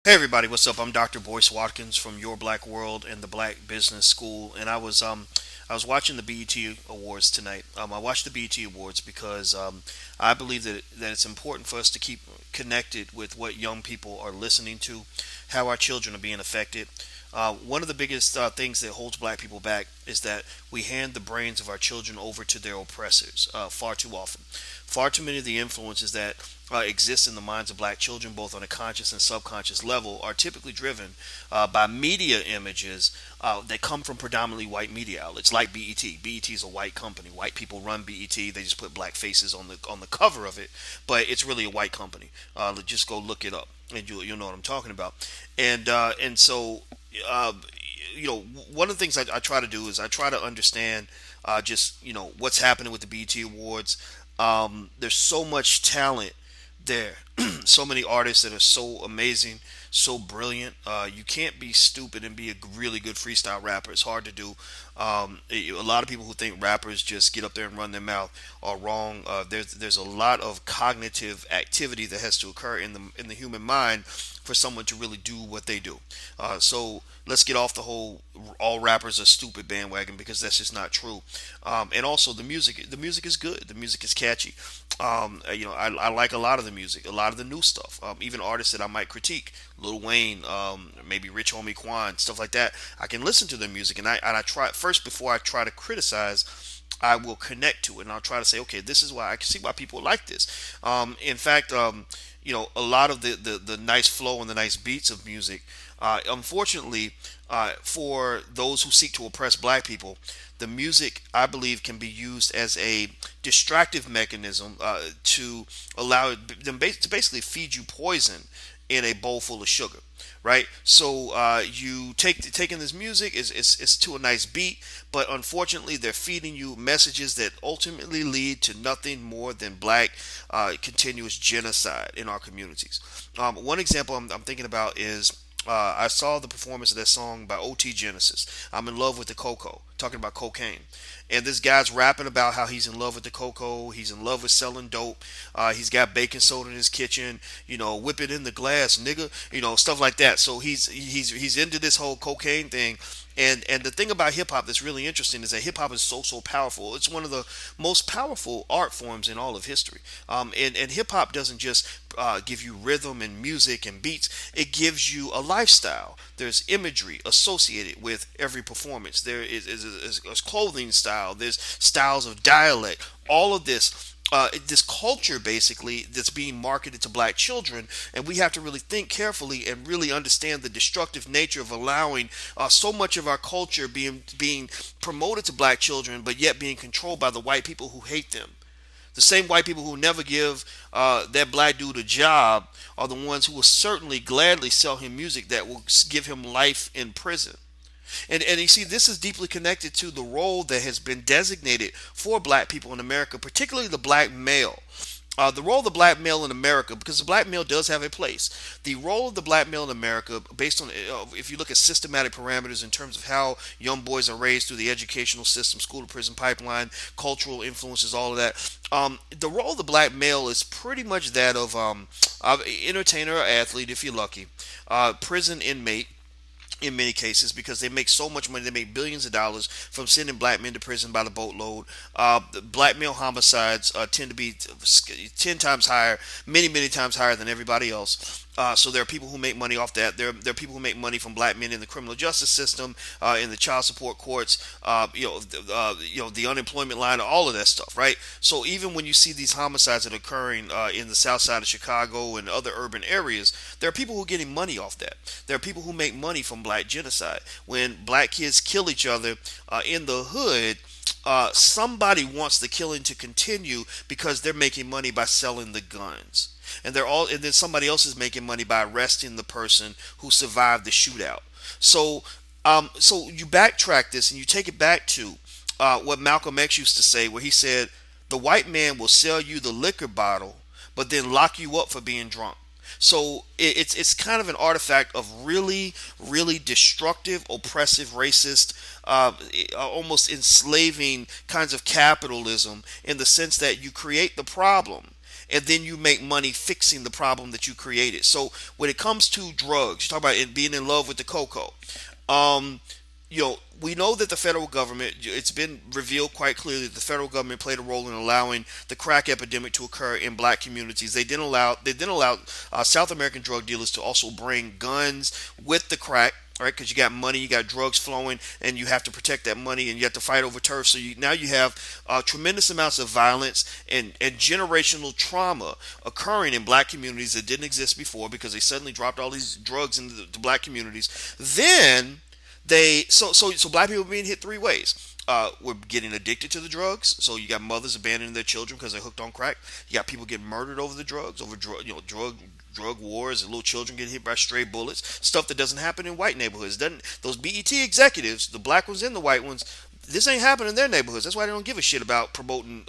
Hey everybody, what's up? I'm Dr. Boyce Watkins from Your Black World and the Black Business School, and I was watching the BET Awards tonight. I watched the BET Awards because I believe that it's important for us to keep connected with what young people are listening to, how our children are being affected. One of the biggest things that holds black people back is that we hand the brains of our children over to their oppressors far too often. Far too many of the influences that exist in the minds of black children, both on a conscious and subconscious level, are typically driven by media images that come from predominantly white media outlets like BET. BET is a white company. White people run BET. They just put black faces on the cover of it, but it's really a white company. Just go look it up, and you'll know what I'm talking about. And so uh, one of the things I try to do is I try to understand just what's happening with the BET Awards. There's so much talent there, so many artists that are so amazing, so brilliant. You can't be stupid and be a really good freestyle rapper. It's hard to do. A lot of people who think rappers just get up there and run their mouth are wrong. There's a lot of cognitive activity that has to occur in the human mind for someone to really do what they do. So let's get off the whole all rappers are stupid bandwagon because that's just not true. And also the music is good. The music is catchy. I like a lot of the music, a lot of the new stuff. Even artists that I might critique, Lil Wayne, maybe Rich Homie Quan, stuff like that. I can listen to their music, and I try first before I try to criticize. I will connect to it, and I'll try to say, okay, this is why I can see why people like this. In fact, a lot of the nice flow and the nice beats of music, unfortunately, for those who seek to oppress black people, the music, I believe, can be used as a distractive mechanism to allow them to basically feed you poison in a bowl full of sugar, right? So you taking this music is to a nice beat, but unfortunately they're feeding you messages that ultimately lead to nothing more than black continuous genocide in our communities. One example I'm thinking about is I saw the performance of that song by OT Genesis. I'm in love with the cocoa, talking about cocaine. And this guy's rapping about how he's in love with the cocoa. He's in love with selling dope. He's got baking soda in his kitchen. Whip it in the glass, nigga. Stuff like that. So he's into this whole cocaine thing. And the thing about hip hop that's really interesting is that hip hop is so powerful. It's one of the most powerful art forms in all of history. And hip hop doesn't just give you rhythm and music and beats. It gives you a lifestyle. There's imagery associated with every performance. There is clothing style. There's styles of dialect. All of this culture basically that's being marketed to black children, and we have to really think carefully and really understand the destructive nature of allowing so much of our culture being promoted to black children, but yet being controlled by the white people who hate them. The same white people who never give that black dude a job are the ones who will certainly gladly sell him music that will give him life in prison. And you see, this is deeply connected to the role that has been designated for black people in America, particularly the black male. The role of the black male in America, because the black male does have a place. The role of the black male in America, based on if you look at systematic parameters in terms of how young boys are raised through the educational system, school to prison pipeline, cultural influences, all of that. The role of the black male is pretty much that of entertainer or athlete, if you're lucky, prison inmate in many cases because they make so much money. They make billions of dollars from sending black men to prison by the boatload. The black male homicides tend to be 10 times higher, many times higher than everybody else. So there are people who make money off that. There are people who make money from black men in the criminal justice system, in the child support courts, the unemployment line, all of that stuff, right? So even when you see these homicides that are occurring in the south side of Chicago and other urban areas, there are people who are getting money off that. There are people who make money from black genocide. When black kids kill each other in the hood, somebody wants the killing to continue because they're making money by selling the guns. And then somebody else is making money by arresting the person who survived the shootout. So you backtrack this and you take it back to what Malcolm X used to say, where he said, "The white man will sell you the liquor bottle, but then lock you up for being drunk." So it's kind of an artifact of really destructive, oppressive, racist, almost enslaving kinds of capitalism, in the sense that you create the problem, and then you make money fixing the problem that you created. So when it comes to drugs, you talk about it being in love with the cocoa. Um, we know that the federal government, it's been revealed quite clearly that the federal government played a role in allowing the crack epidemic to occur in black communities. They didn't allow South American drug dealers to also bring guns with the crack. Right, because you got money, you got drugs flowing, and you have to protect that money, and you have to fight over turf. So now you have tremendous amounts of violence and generational trauma occurring in black communities that didn't exist before because they suddenly dropped all these drugs into the black communities. Then so black people are being hit three ways. We're getting addicted to the drugs. So you got mothers abandoning their children because they're hooked on crack. You got people getting murdered over the drugs, over drug wars, and little children get hit by stray bullets. Stuff that doesn't happen in white neighborhoods. Doesn't those BET executives, the black ones and the white ones, this ain't happening in their neighborhoods. That's why they don't give a shit about promoting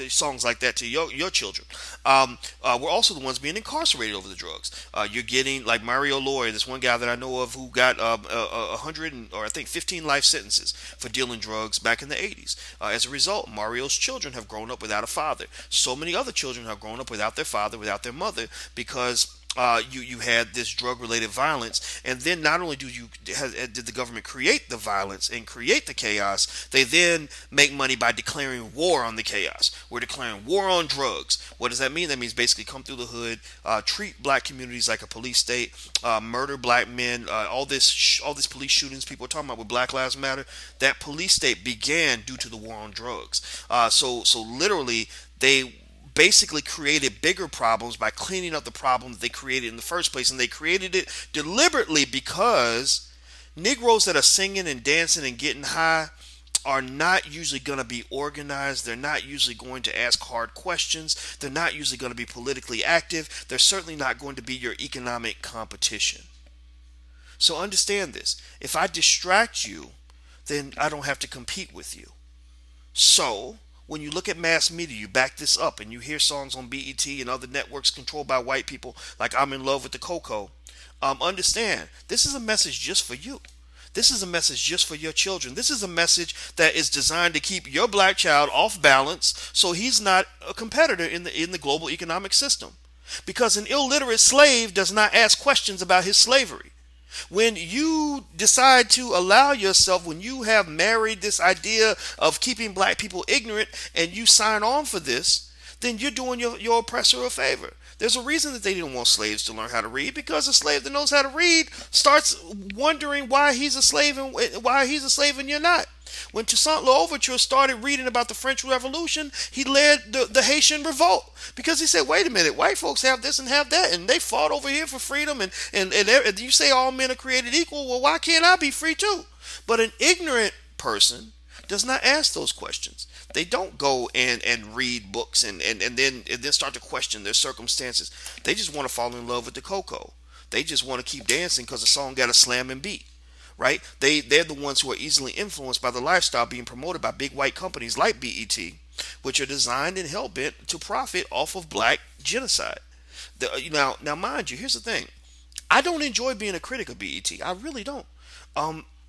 songs like that to your children. We're also the ones being incarcerated over the drugs. You're getting like Mario Loy, this one guy that I know of who got 100 or I think 15 life sentences for dealing drugs back in the 80s. As a result, Mario's children have grown up without a father. So many other children have grown up without their father, without their mother, because you had this drug related violence, and then not only did the government create the violence and create the chaos, they then make money by declaring war on the chaos. We're declaring war on drugs. What does that mean? That means basically come through the hood, treat black communities like a police state, murder black men, all this police shootings people are talking about with Black Lives Matter. That police state began due to the war on drugs. So literally they basically created bigger problems by cleaning up the problem that they created in the first place. And they created it deliberately because Negroes that are singing and dancing and getting high are not usually going to be organized. They're not usually going to ask hard questions. They're not usually going to be politically active. They're certainly not going to be your economic competition. So understand this. If I distract you, then I don't have to compete with you. So when you look at mass media, you back this up and you hear songs on BET and other networks controlled by white people like I'm in love with the cocoa. Understand, this is a message just for you. This is a message just for your children. This is a message that is designed to keep your black child off balance so he's not a competitor in the global economic system. Because an illiterate slave does not ask questions about his slavery. When you decide to allow yourself, when you have married this idea of keeping black people ignorant and you sign on for this, then you're doing your oppressor a favor. There's a reason that they didn't want slaves to learn how to read, because a slave that knows how to read starts wondering why he's a slave and you're not. When Toussaint L'Ouverture started reading about the French Revolution, he led the Haitian Revolt because he said, wait a minute, white folks have this and have that, and they fought over here for freedom, and you say all men are created equal, well, why can't I be free too? But an ignorant person does not ask those questions. They don't go and read books and then start to question their circumstances. They just want to fall in love with the cocoa. They just want to keep dancing because the song got a slamming beat. Right? They're the ones who are easily influenced by the lifestyle being promoted by big white companies like BET, which are designed and hell bent to profit off of black genocide. Now, mind you, here's the thing: I don't enjoy being a critic of BET. I really don't.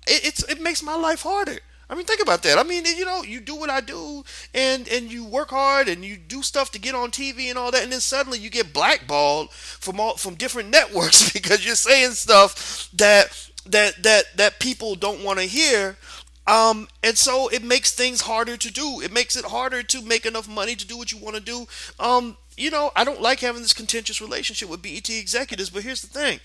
It makes my life harder. I mean, think about that. I mean, you do what I do, and you work hard, and you do stuff to get on TV and all that, and then suddenly you get blackballed from different networks because you're saying stuff that people don't want to hear. And so it makes things harder to do. It makes it harder to make enough money to do what you want to do. I don't like having this contentious relationship with BET executives, but here's the thing.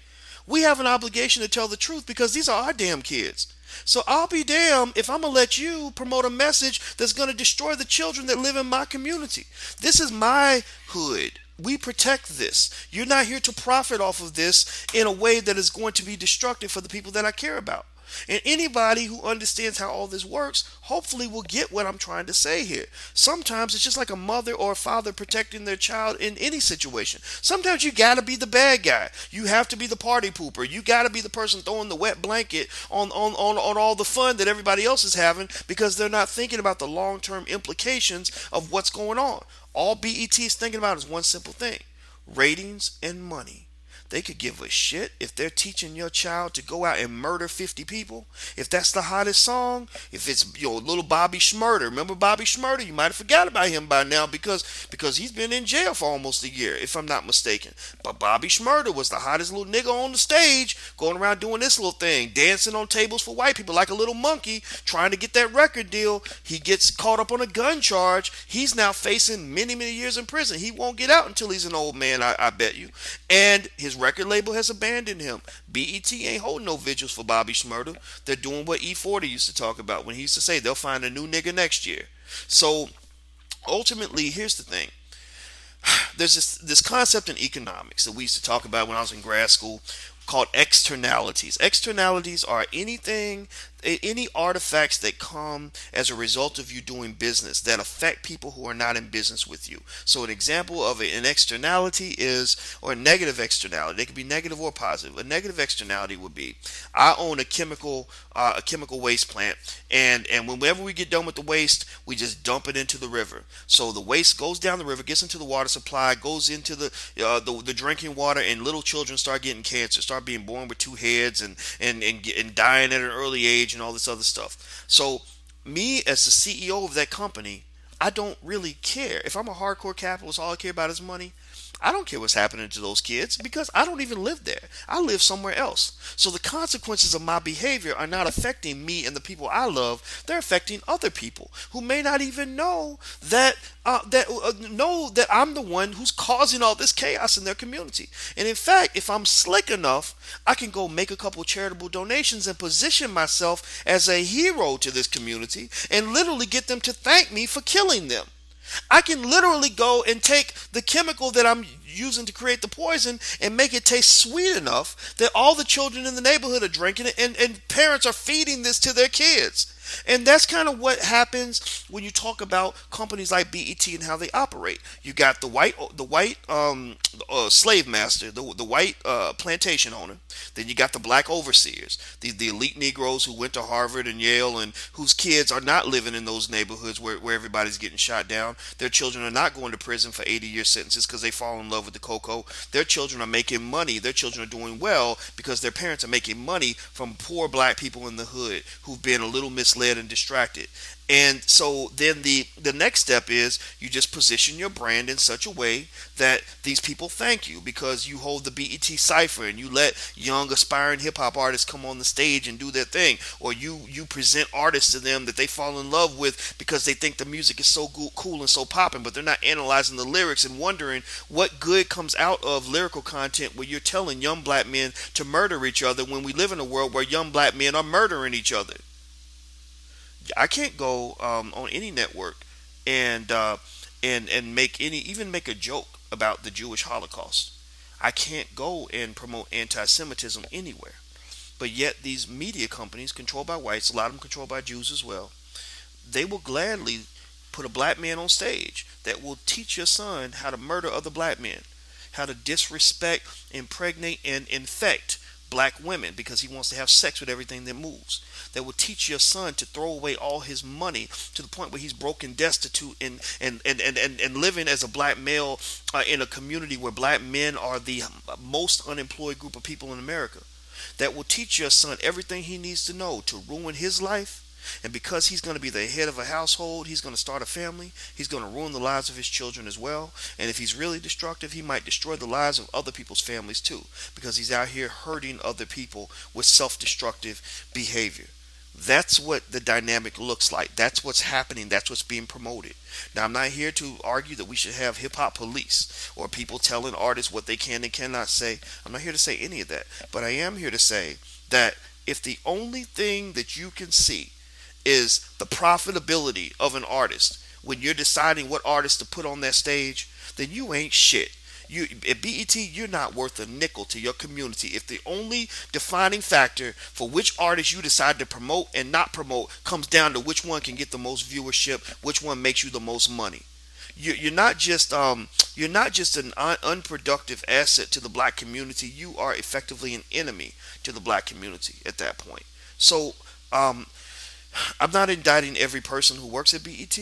We have an obligation to tell the truth because these are our damn kids. So I'll be damned if I'm going to let you promote a message that's going to destroy the children that live in my community. This is my hood. We protect this. You're not here to profit off of this in a way that is going to be destructive for the people that I care about. And anybody who understands how all this works, hopefully will get what I'm trying to say here. Sometimes it's just like a mother or a father protecting their child in any situation. Sometimes you gotta be the bad guy. You have to be the party pooper. You gotta be the person throwing the wet blanket on all the fun that everybody else is having because they're not thinking about the long-term implications of what's going on. All BET is thinking about is one simple thing: ratings and money. They could give a shit if they're teaching your child to go out and murder 50 people. If that's the hottest song, if it's little Bobby Schmurder. Remember Bobby Schmurder? You might have forgot about him by now because he's been in jail for almost a year, if I'm not mistaken. But Bobby Schmurder was the hottest little nigga on the stage, going around doing this little thing, dancing on tables for white people like a little monkey, trying to get that record deal. He gets caught up on a gun charge. He's now facing many, many years in prison. He won't get out until he's an old man, I bet you. And his record label has abandoned him. BET ain't holding no vigils for Bobby Schmurder. They're doing what E40 used to talk about when he used to say they'll find a new nigga next year. So ultimately, here's the thing. There's this concept in economics that we used to talk about when I was in grad school called externalities. Externalities are any artifacts that come as a result of you doing business that affect people who are not in business with you. So an example of an externality is, or a negative externality, they could be negative or positive. A negative externality would be, I own a chemical waste plant, and whenever we get done with the waste, we just dump it into the river. So the waste goes down the river, gets into the water supply, goes into the drinking water, and little children start getting cancer, start being born with two heads, and dying at an early age, and all this other stuff. So me as the CEO of that company, I don't really care. If I'm a hardcore capitalist, all I care about is money. I don't care what's happening to those kids because I don't even live there. I live somewhere else. So the consequences of my behavior are not affecting me and the people I love. They're affecting other people who may not even know that I'm the one who's causing all this chaos in their community. And in fact, if I'm slick enough, I can go make a couple charitable donations and position myself as a hero to this community and literally get them to thank me for killing them. I can literally go and take the chemical that I'm using to create the poison and make it taste sweet enough that all the children in the neighborhood are drinking it, and parents are feeding this to their kids. And that's kind of what happens when you talk about companies like BET and how they operate. You got the white slave master, the white plantation owner. Then you got the black overseers, the elite Negroes who went to Harvard and Yale and whose kids are not living in those neighborhoods where everybody's getting shot down. Their children are not going to prison for 80-year sentences because they fall in love with the cocoa. Their children are making money. Their children are doing well because their parents are making money from poor black people in the hood who've been a little misled and distracted. And so then the next step is you just position your brand in such a way that these people thank you because you hold the BET cipher and you let young aspiring hip hop artists come on the stage and do their thing, or you present artists to them that they fall in love with because they think the music is so cool and so popping, but they're not analyzing the lyrics and wondering what good comes out of lyrical content where you're telling young black men to murder each other when we live in a world where young black men are murdering each other. I can't go on any network and make a joke about the Jewish Holocaust. I can't go and promote anti-Semitism anywhere. But yet these media companies controlled by whites, a lot of them controlled by Jews as well, they will gladly put a black man on stage that will teach your son how to murder other black men, how to disrespect, impregnate, and infect black women because he wants to have sex with everything that moves. That will teach your son to throw away all his money to the point where he's broken, destitute, and living as a black male in a community where black men are the most unemployed group of people in America. That will teach your son everything he needs to know to ruin his life. And because he's going to be the head of a household, he's going to start a family. He's going to ruin the lives of his children as well. And if he's really destructive, he might destroy the lives of other people's families too, because he's out here hurting other people with self-destructive behavior. That's what the dynamic looks like. That's what's happening. That's what's being promoted. Now, I'm not here to argue that we should have hip hop police or people telling artists what they can and cannot say. I'm not here to say any of that. But I am here to say that if the only thing that you can see is the profitability of an artist when you're deciding what artist to put on that stage, then you ain't shit. You at BET, you're not worth a nickel to your community if the only defining factor for which artist you decide to promote and not promote comes down to which one can get the most viewership, which one makes you the most money. You're not just an unproductive asset to the black community. You are effectively an enemy to the black community at that point. So I'm not indicting every person who works at BET.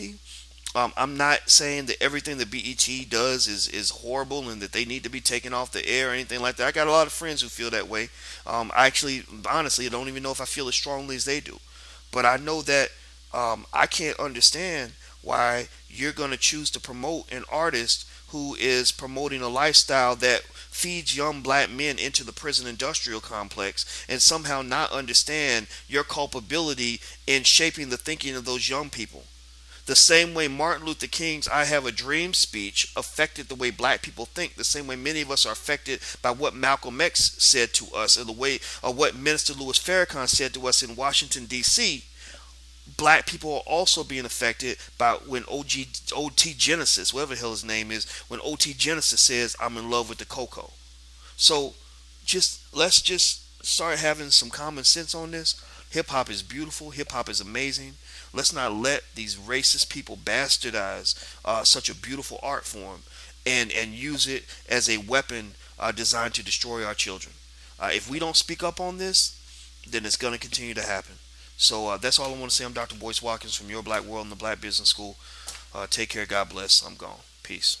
I'm not saying that everything that BET does is horrible and that they need to be taken off the air or anything like that. I got a lot of friends who feel that way. I actually, honestly, I don't even know if I feel as strongly as they do. But I know that I can't understand why you're going to choose to promote an artist who is promoting a lifestyle that feeds young black men into the prison industrial complex and somehow not understand your culpability in shaping the thinking of those young people. The same way Martin Luther King's I Have a Dream speech affected the way black people think, the same way many of us are affected by what Malcolm X said to us and the way or what Minister Louis Farrakhan said to us in Washington, D.C. Black people are also being affected by when OT Genesis, whatever the hell his name is, when OT Genesis says, I'm in love with the Coco. So let's just start having some common sense on this. Hip hop is beautiful. Hip hop is amazing. Let's not let these racist people bastardize such a beautiful art form and use it as a weapon designed to destroy our children. If we don't speak up on this, then it's going to continue to happen. So that's all I want to say. I'm Dr. Boyce Watkins from Your Black World and the Black Business School. Take care. God bless. I'm gone. Peace.